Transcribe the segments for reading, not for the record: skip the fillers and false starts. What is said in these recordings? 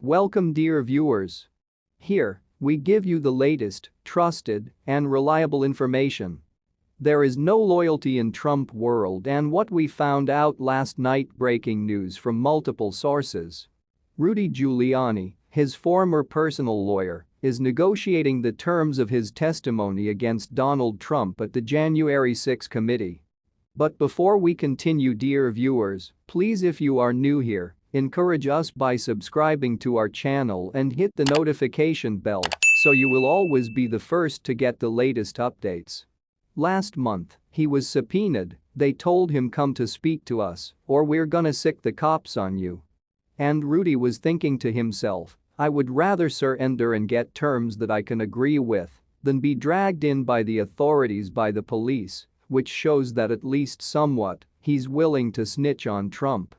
Welcome, dear viewers. Here, we give you the latest, trusted, and reliable information. There is no loyalty in Trump world, and what we found out last night, breaking news from multiple sources. Rudy Giuliani, his former personal lawyer, is negotiating the terms of his testimony against Donald Trump at the January 6 committee. But before we continue, dear viewers, please, if you are new here, encourage us by subscribing to our channel and hit the notification bell so you will always be the first to get the latest updates. Last month, he was subpoenaed. They told him, come to speak to us or we're gonna sick the cops on you. And Rudy was thinking to himself, I would rather surrender and get terms that I can agree with than be dragged in by the authorities, by the police, which shows that at least somewhat he's willing to snitch on Trump.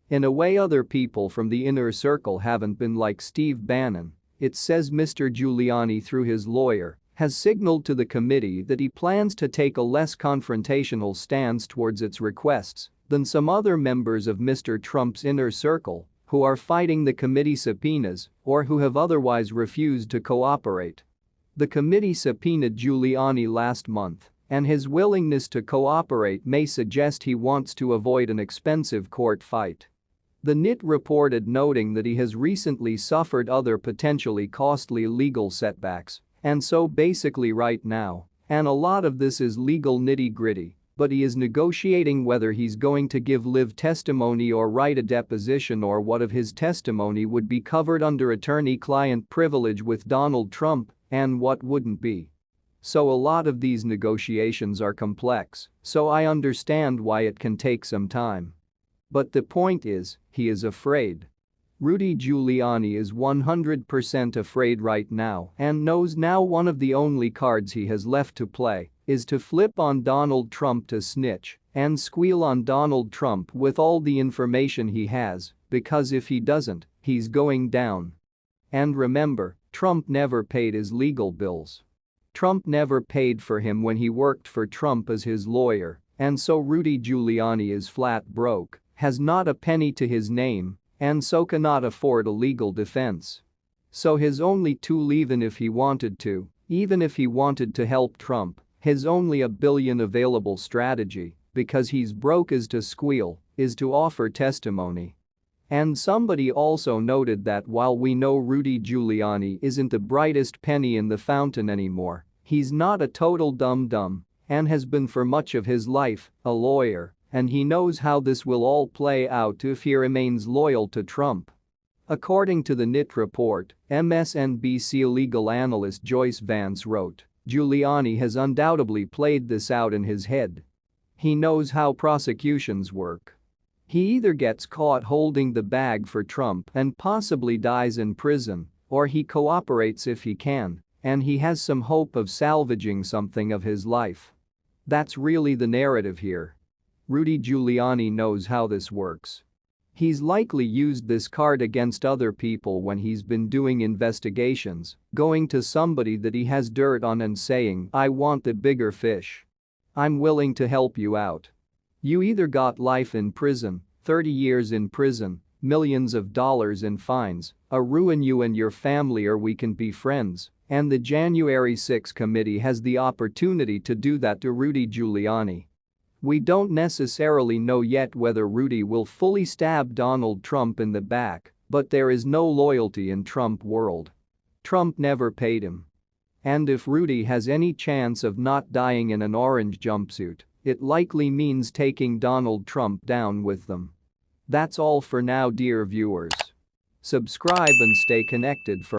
In a way, other people from the inner circle haven't been like Steve Bannon. It says Mr. Giuliani, through his lawyer, has signaled to the committee that he plans to take a less confrontational stance towards its requests than some other members of Mr. Trump's inner circle who are fighting the committee subpoenas or who have otherwise refused to cooperate. The committee subpoenaed Giuliani last month, and his willingness to cooperate may suggest he wants to avoid an expensive court fight. The NIT reported, noting that he has recently suffered other potentially costly legal setbacks, and so basically right now, and a lot of this is legal nitty-gritty, but he is negotiating whether he's going to give live testimony or write a deposition, or what of his testimony would be covered under attorney-client privilege with Donald Trump and what wouldn't be. So a lot of these negotiations are complex, so I understand why it can take some time. But the point is, he is afraid. Rudy Giuliani is 100% afraid right now and knows now one of the only cards he has left to play is to flip on Donald Trump, to snitch and squeal on Donald Trump with all the information he has, because if he doesn't, he's going down. And remember, Trump never paid his legal bills. Trump never paid for him when he worked for Trump as his lawyer, and so Rudy Giuliani is flat broke, has not a penny to his name, and so cannot afford a legal defense. So his only tool, even if he wanted to help Trump, his only $1 billion available strategy, because he's broke, is to squeal, is to offer testimony. And somebody also noted that while we know Rudy Giuliani isn't the brightest penny in the fountain anymore, he's not a total dum-dum and has been for much of his life a lawyer, and he knows how this will all play out if he remains loyal to Trump. According to the NIT report, MSNBC legal analyst Joyce Vance wrote, Giuliani has undoubtedly played this out in his head. He knows how prosecutions work. He either gets caught holding the bag for Trump and possibly dies in prison, or he cooperates if he can, and he has some hope of salvaging something of his life. That's really the narrative here. Rudy Giuliani knows how this works. He's likely used this card against other people when he's been doing investigations, going to somebody that he has dirt on and saying, I want the bigger fish. I'm willing to help you out. You either got life in prison, 30 years in prison, millions of dollars in fines, or ruin you and your family, or we can be friends. And the January 6 committee has the opportunity to do that to Rudy Giuliani. We don't necessarily know yet whether Rudy will fully stab Donald Trump in the back, but there is no loyalty in Trump world. Trump never paid him. And if Rudy has any chance of not dying in an orange jumpsuit, it likely means taking Donald Trump down with them. That's all for now, dear viewers. Subscribe and stay connected for